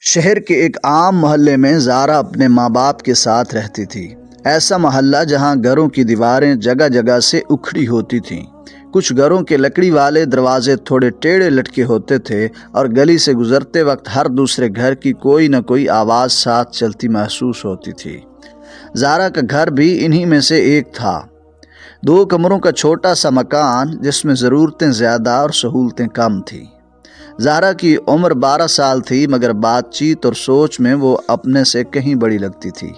شہر کے ایک عام محلے میں زارا اپنے ماں باپ کے ساتھ رہتی تھی۔ ایسا محلہ جہاں گھروں کی دیواریں جگہ جگہ سے اکھڑی ہوتی تھیں۔ کچھ گھروں کے لکڑی والے دروازے تھوڑے ٹیڑھے لٹکے ہوتے تھے اور گلی سے گزرتے وقت ہر دوسرے گھر کی کوئی نہ کوئی آواز ساتھ چلتی محسوس ہوتی تھی۔ زارا کا گھر بھی انہی میں سے ایک تھا۔ 2 کمروں کا چھوٹا سا مکان جس میں ضرورتیں زیادہ اور سہولتیں کم تھیں۔ زارا کی عمر 12 سال تھی، مگر بات چیت اور سوچ میں وہ اپنے سے کہیں بڑی لگتی تھی۔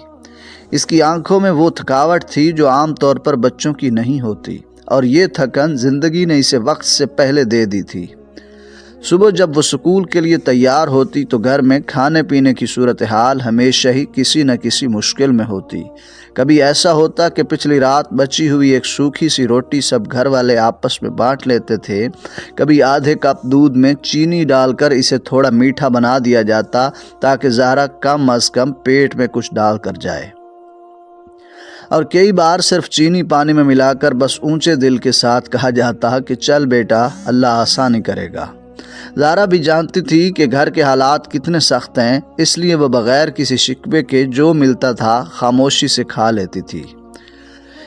اس کی آنکھوں میں وہ تھکاوٹ تھی جو عام طور پر بچوں کی نہیں ہوتی، اور یہ تھکن زندگی نے اسے وقت سے پہلے دے دی تھی۔ صبح جب وہ اسکول کے لیے تیار ہوتی تو گھر میں کھانے پینے کی صورتحال ہمیشہ ہی کسی نہ کسی مشکل میں ہوتی۔ کبھی ایسا ہوتا کہ پچھلی رات بچی ہوئی ایک سوکھی سی روٹی سب گھر والے آپس میں بانٹ لیتے تھے، کبھی آدھے کپ دودھ میں چینی ڈال کر اسے تھوڑا میٹھا بنا دیا جاتا تاکہ زہرا کم از کم پیٹ میں کچھ ڈال کر جائے، اور کئی بار صرف چینی پانی میں ملا کر بس اونچے دل کے ساتھ کہا جاتا کہ چل بیٹا، اللہ آسانی کرے گا۔ زارا بھی جانتی تھی کہ گھر کے حالات کتنے سخت ہیں، اس لیے وہ بغیر کسی شکوے کے جو ملتا تھا خاموشی سے کھا لیتی تھی۔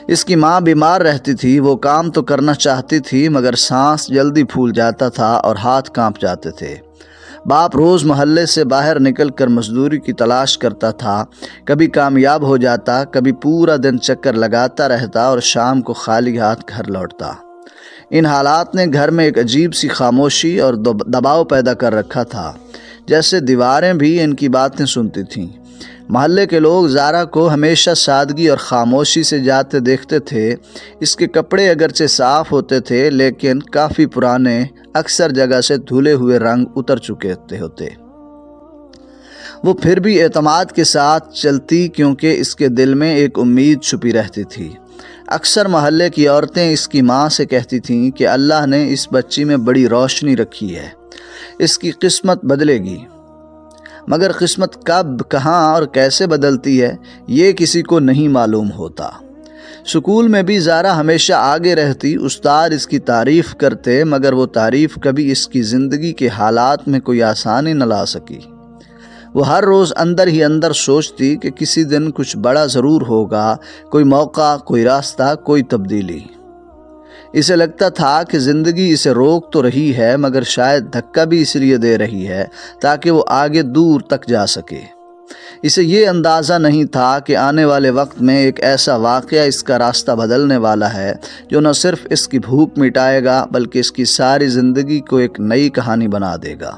اس کی ماں بیمار رہتی تھی، وہ کام تو کرنا چاہتی تھی مگر سانس جلدی پھول جاتا تھا اور ہاتھ کانپ جاتے تھے۔ باپ روز محلے سے باہر نکل کر مزدوری کی تلاش کرتا تھا، کبھی کامیاب ہو جاتا، کبھی پورا دن چکر لگاتا رہتا اور شام کو خالی ہاتھ گھر لوٹتا۔ ان حالات نے گھر میں ایک عجیب سی خاموشی اور دباؤ پیدا کر رکھا تھا، جیسے دیواریں بھی ان کی باتیں سنتی تھیں۔ محلے کے لوگ زارا کو ہمیشہ سادگی اور خاموشی سے جاتے دیکھتے تھے۔ اس کے کپڑے اگرچہ صاف ہوتے تھے لیکن کافی پرانے، اکثر جگہ سے دھلے ہوئے رنگ اتر چکے ہوتے۔ وہ پھر بھی اعتماد کے ساتھ چلتی کیونکہ اس کے دل میں ایک امید چھپی رہتی تھی۔ اکثر محلے کی عورتیں اس کی ماں سے کہتی تھیں کہ اللہ نے اس بچی میں بڑی روشنی رکھی ہے، اس کی قسمت بدلے گی۔ مگر قسمت کب، کہاں اور کیسے بدلتی ہے یہ کسی کو نہیں معلوم ہوتا۔ سکول میں بھی زارا ہمیشہ آگے رہتی، استاد اس کی تعریف کرتے مگر وہ تعریف کبھی اس کی زندگی کے حالات میں کوئی آسانی نہ لا سکی۔ وہ ہر روز اندر ہی اندر سوچتی کہ کسی دن کچھ بڑا ضرور ہوگا، کوئی موقع، کوئی راستہ، کوئی تبدیلی۔ اسے لگتا تھا کہ زندگی اسے روک تو رہی ہے مگر شاید دھکا بھی اس لیے دے رہی ہے تاکہ وہ آگے دور تک جا سکے۔ اسے یہ اندازہ نہیں تھا کہ آنے والے وقت میں ایک ایسا واقعہ اس کا راستہ بدلنے والا ہے جو نہ صرف اس کی بھوک مٹائے گا بلکہ اس کی ساری زندگی کو ایک نئی کہانی بنا دے گا،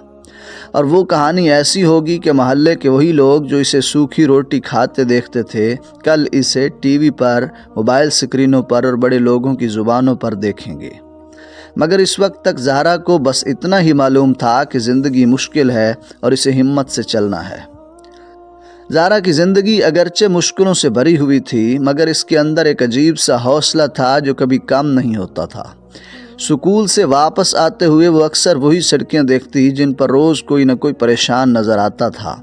اور وہ کہانی ایسی ہوگی کہ محلے کے وہی لوگ جو اسے سوکھی روٹی کھاتے دیکھتے تھے کل اسے ٹی وی پر، موبائل سکرینوں پر اور بڑے لوگوں کی زبانوں پر دیکھیں گے۔ مگر اس وقت تک زہرا کو بس اتنا ہی معلوم تھا کہ زندگی مشکل ہے اور اسے ہمت سے چلنا ہے۔ زارا کی زندگی اگرچہ مشکلوں سے بھری ہوئی تھی مگر اس کے اندر ایک عجیب سا حوصلہ تھا جو کبھی کم نہیں ہوتا تھا۔ سکول سے واپس آتے ہوئے وہ اکثر وہی سڑکیں دیکھتی جن پر روز کوئی نہ کوئی پریشان نظر آتا تھا۔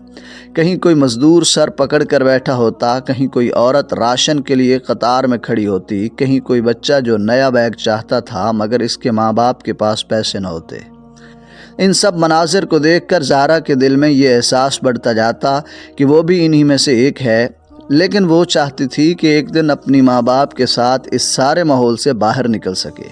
کہیں کوئی مزدور سر پکڑ کر بیٹھا ہوتا، کہیں کوئی عورت راشن کے لیے قطار میں کھڑی ہوتی، کہیں کوئی بچہ جو نیا بیگ چاہتا تھا مگر اس کے ماں باپ کے پاس پیسے نہ ہوتے۔ ان سب مناظر کو دیکھ کر زارا کے دل میں یہ احساس بڑھتا جاتا کہ وہ بھی انہی میں سے ایک ہے، لیکن وہ چاہتی تھی کہ ایک دن اپنی ماں باپ کے ساتھ اس سارے ماحول سے باہر نکل سکے۔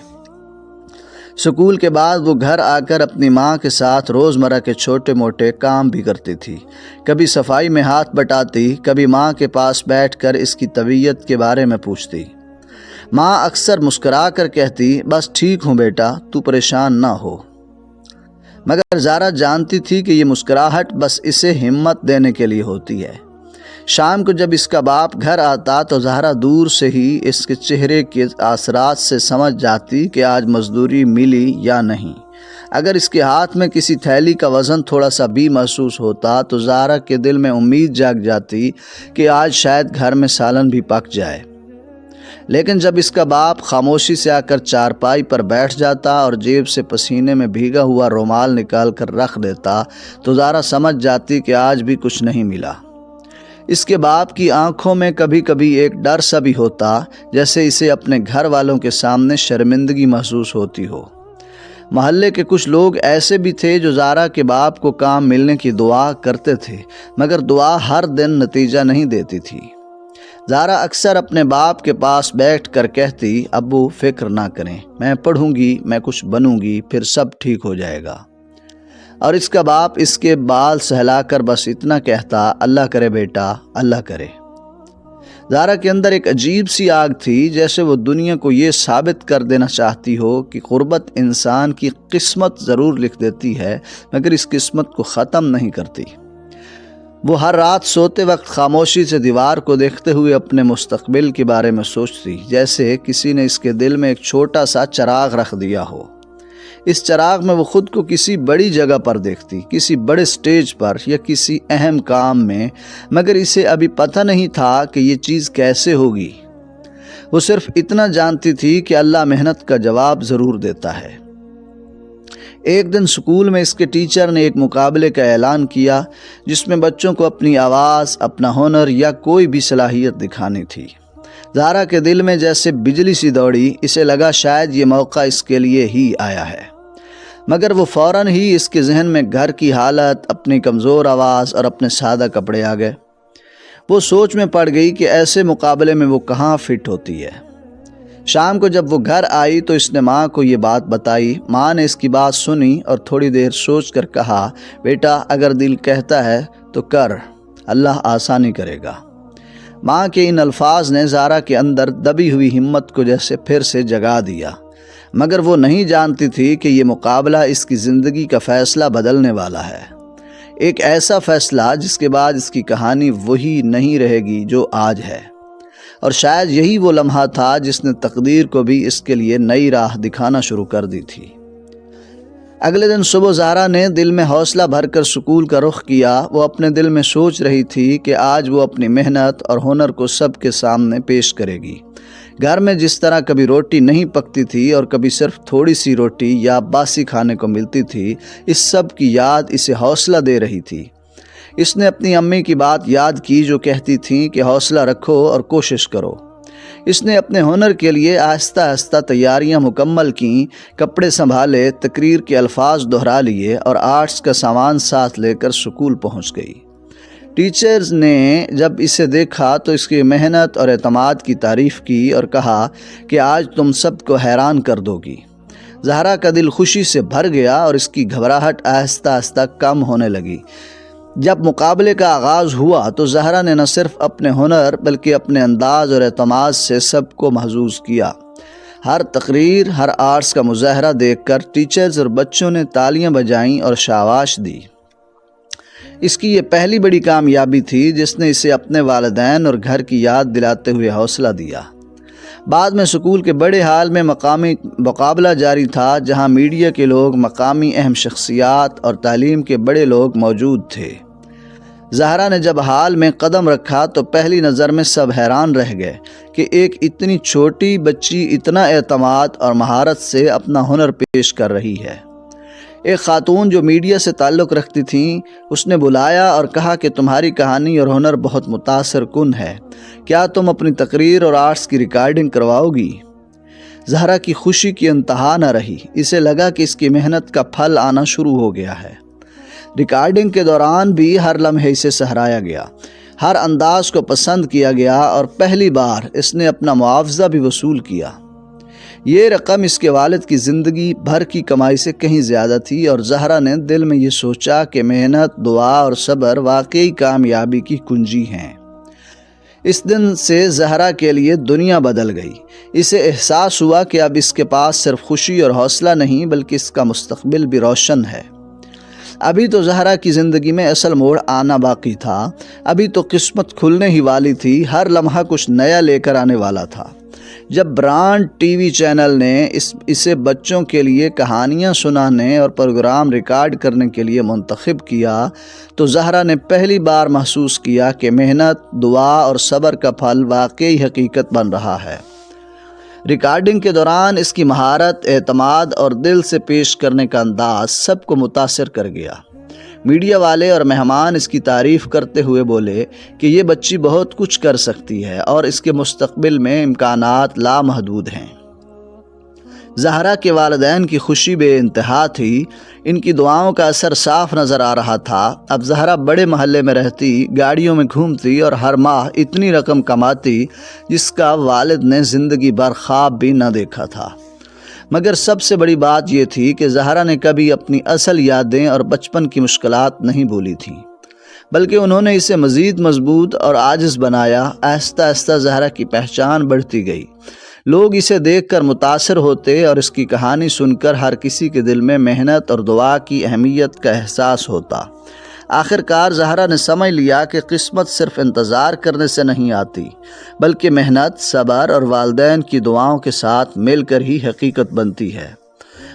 سکول کے بعد وہ گھر آ کر اپنی ماں کے ساتھ روزمرہ کے چھوٹے موٹے کام بھی کرتی تھی۔ کبھی صفائی میں ہاتھ بٹاتی، کبھی ماں کے پاس بیٹھ کر اس کی طبیعت کے بارے میں پوچھتی۔ ماں اکثر مسکرا کر کہتی، بس ٹھیک ہوں بیٹا، تو پریشان نہ ہو۔ مگر زارا جانتی تھی کہ یہ مسکراہٹ بس اسے ہمت دینے کے لیے ہوتی ہے۔ شام کو جب اس کا باپ گھر آتا تو زہرا دور سے ہی اس کے چہرے کے اثرات سے سمجھ جاتی کہ آج مزدوری ملی یا نہیں۔ اگر اس کے ہاتھ میں کسی تھیلی کا وزن تھوڑا سا بھی محسوس ہوتا تو زہرا کے دل میں امید جاگ جاتی کہ آج شاید گھر میں سالن بھی پک جائے۔ لیکن جب اس کا باپ خاموشی سے آ کر چارپائی پر بیٹھ جاتا اور جیب سے پسینے میں بھیگا ہوا رومال نکال کر رکھ دیتا تو زارا سمجھ جاتی کہ آج بھی کچھ نہیں ملا۔ اس کے باپ کی آنکھوں میں کبھی کبھی ایک ڈر سا بھی ہوتا، جیسے اسے اپنے گھر والوں کے سامنے شرمندگی محسوس ہوتی ہو۔ محلے کے کچھ لوگ ایسے بھی تھے جو زہرا کے باپ کو کام ملنے کی دعا کرتے تھے، مگر دعا ہر دن نتیجہ نہیں دیتی تھی۔ زہرا اکثر اپنے باپ کے پاس بیٹھ کر کہتی، ابو فکر نہ کریں، میں پڑھوں گی، میں کچھ بنوں گی، پھر سب ٹھیک ہو جائے گا۔ اور اس کا باپ اس کے بال سہلا کر بس اتنا کہتا، اللہ کرے بیٹا، اللہ کرے۔ زہرا کے اندر ایک عجیب سی آگ تھی، جیسے وہ دنیا کو یہ ثابت کر دینا چاہتی ہو کہ غربت انسان کی قسمت ضرور لکھ دیتی ہے، مگر اس قسمت کو ختم نہیں کرتی۔ وہ ہر رات سوتے وقت خاموشی سے دیوار کو دیکھتے ہوئے اپنے مستقبل کے بارے میں سوچتی، جیسے کسی نے اس کے دل میں ایک چھوٹا سا چراغ رکھ دیا ہو۔ اس چراغ میں وہ خود کو کسی بڑی جگہ پر دیکھتی، کسی بڑے سٹیج پر یا کسی اہم کام میں، مگر اسے ابھی پتہ نہیں تھا کہ یہ چیز کیسے ہوگی۔ وہ صرف اتنا جانتی تھی کہ اللہ محنت کا جواب ضرور دیتا ہے۔ ایک دن سکول میں اس کے ٹیچر نے ایک مقابلے کا اعلان کیا، جس میں بچوں کو اپنی آواز، اپنا ہنر یا کوئی بھی صلاحیت دکھانی تھی۔ زہرا کے دل میں جیسے بجلی سی دوڑی، اسے لگا شاید یہ موقع اس کے لیے ہی آیا ہے، مگر وہ فوراً ہی اس کے ذہن میں گھر کی حالت، اپنی کمزور آواز اور اپنے سادہ کپڑے آ گئے۔ وہ سوچ میں پڑ گئی کہ ایسے مقابلے میں وہ کہاں فٹ ہوتی ہے۔ شام کو جب وہ گھر آئی تو اس نے ماں کو یہ بات بتائی۔ ماں نے اس کی بات سنی اور تھوڑی دیر سوچ کر کہا، بیٹا اگر دل کہتا ہے تو کر، اللہ آسانی کرے گا۔ ماں کے ان الفاظ نے زہرا کے اندر دبی ہوئی ہمت کو جیسے پھر سے جگا دیا، مگر وہ نہیں جانتی تھی کہ یہ مقابلہ اس کی زندگی کا فیصلہ بدلنے والا ہے، ایک ایسا فیصلہ جس کے بعد اس کی کہانی وہی نہیں رہے گی جو آج ہے، اور شاید یہی وہ لمحہ تھا جس نے تقدیر کو بھی اس کے لیے نئی راہ دکھانا شروع کر دی تھی۔ اگلے دن صبح زہرا نے دل میں حوصلہ بھر کر سکول کا رخ کیا۔ وہ اپنے دل میں سوچ رہی تھی کہ آج وہ اپنی محنت اور ہنر کو سب کے سامنے پیش کرے گی۔ گھر میں جس طرح کبھی روٹی نہیں پکتی تھی اور کبھی صرف تھوڑی سی روٹی یا باسی کھانے کو ملتی تھی، اس سب کی یاد اسے حوصلہ دے رہی تھی۔ اس نے اپنی امی کی بات یاد کی جو کہتی تھیں کہ حوصلہ رکھو اور کوشش کرو۔ اس نے اپنے ہنر کے لیے آہستہ آہستہ تیاریاں مکمل کیں، کپڑے سنبھالے، تقریر کے الفاظ دہرا لیے اور آرٹس کا سامان ساتھ لے کر سکول پہنچ گئی۔ ٹیچرز نے جب اسے دیکھا تو اس کی محنت اور اعتماد کی تعریف کی اور کہا کہ آج تم سب کو حیران کر دو گی۔ زہرا کا دل خوشی سے بھر گیا اور اس کی گھبراہٹ آہستہ آہستہ کم ہونے لگی۔ جب مقابلے کا آغاز ہوا تو زہرا نے نہ صرف اپنے ہنر بلکہ اپنے انداز اور اعتماد سے سب کو محظوظ کیا۔ ہر تقریر، ہر آرٹس کا مظاہرہ دیکھ کر ٹیچرز اور بچوں نے تالیاں بجائیں اور شاباش دی۔ اس کی یہ پہلی بڑی کامیابی تھی جس نے اسے اپنے والدین اور گھر کی یاد دلاتے ہوئے حوصلہ دیا۔ بعد میں سکول کے بڑے ہال میں مقامی مقابلہ جاری تھا، جہاں میڈیا کے لوگ، مقامی اہم شخصیات اور تعلیم کے بڑے لوگ موجود تھے۔ زہرا نے جب ہال میں قدم رکھا تو پہلی نظر میں سب حیران رہ گئے کہ ایک اتنی چھوٹی بچی اتنا اعتماد اور مہارت سے اپنا ہنر پیش کر رہی ہے۔ ایک خاتون جو میڈیا سے تعلق رکھتی تھیں، اس نے بلایا اور کہا کہ تمہاری کہانی اور ہنر بہت متاثر کن ہے، کیا تم اپنی تقریر اور آرٹس کی ریکارڈنگ کرواؤ گی؟ زہرا کی خوشی کی انتہا نہ رہی، اسے لگا کہ اس کی محنت کا پھل آنا شروع ہو گیا ہے۔ ریکارڈنگ کے دوران بھی ہر لمحے اسے سراہا گیا، ہر انداز کو پسند کیا گیا اور پہلی بار اس نے اپنا معاوضہ بھی وصول کیا۔ یہ رقم اس کے والد کی زندگی بھر کی کمائی سے کہیں زیادہ تھی اور زہرا نے دل میں یہ سوچا کہ محنت، دعا اور صبر واقعی کامیابی کی کنجی ہیں۔ اس دن سے زہرا کے لیے دنیا بدل گئی۔ اسے احساس ہوا کہ اب اس کے پاس صرف خوشی اور حوصلہ نہیں بلکہ اس کا مستقبل بھی روشن ہے۔ ابھی تو زہرا کی زندگی میں اصل موڑ آنا باقی تھا، ابھی تو قسمت کھلنے ہی والی تھی، ہر لمحہ کچھ نیا لے کر آنے والا تھا۔ جب برانڈ ٹی وی چینل نے اسے بچوں کے لیے کہانیاں سنانے اور پروگرام ریکارڈ کرنے کے لیے منتخب کیا تو زہرا نے پہلی بار محسوس کیا کہ محنت، دعا اور صبر کا پھل واقعی حقیقت بن رہا ہے۔ ریکارڈنگ کے دوران اس کی مہارت، اعتماد اور دل سے پیش کرنے کا انداز سب کو متاثر کر گیا۔ میڈیا والے اور مہمان اس کی تعریف کرتے ہوئے بولے کہ یہ بچی بہت کچھ کر سکتی ہے اور اس کے مستقبل میں امکانات لامحدود ہیں۔ زہرا کے والدین کی خوشی بے انتہا تھی، ان کی دعاؤں کا اثر صاف نظر آ رہا تھا۔ اب زہرا بڑے محلے میں رہتی، گاڑیوں میں گھومتی اور ہر ماہ اتنی رقم کماتی جس کا والد نے زندگی بھر خواب بھی نہ دیکھا تھا۔ مگر سب سے بڑی بات یہ تھی کہ زہرا نے کبھی اپنی اصل یادیں اور بچپن کی مشکلات نہیں بھولی تھیں، بلکہ انہوں نے اسے مزید مضبوط اور عاجز بنایا۔ آہستہ آہستہ زہرا کی پہچان بڑھتی گئی، لوگ اسے دیکھ کر متاثر ہوتے اور اس کی کہانی سن کر ہر کسی کے دل میں محنت اور دعا کی اہمیت کا احساس ہوتا۔ آخر کار زہرا نے سمجھ لیا کہ قسمت صرف انتظار کرنے سے نہیں آتی، بلکہ محنت، صبر اور والدین کی دعاؤں کے ساتھ مل کر ہی حقیقت بنتی ہے۔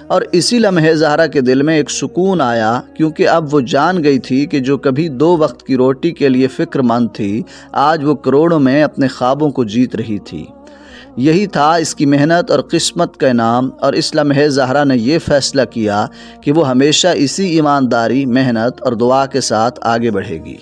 اور اسی لمحے زہرا کے دل میں ایک سکون آیا، کیونکہ اب وہ جان گئی تھی کہ جو کبھی 2 وقت کی روٹی کے لیے فکر مند تھی، آج وہ کروڑوں میں اپنے خوابوں کو جیت رہی تھی۔ یہی تھا اس کی محنت اور قسمت کا انعام، اور اس لمحے زہرا نے یہ فیصلہ کیا کہ وہ ہمیشہ اسی ایمانداری، محنت اور دعا کے ساتھ آگے بڑھے گی۔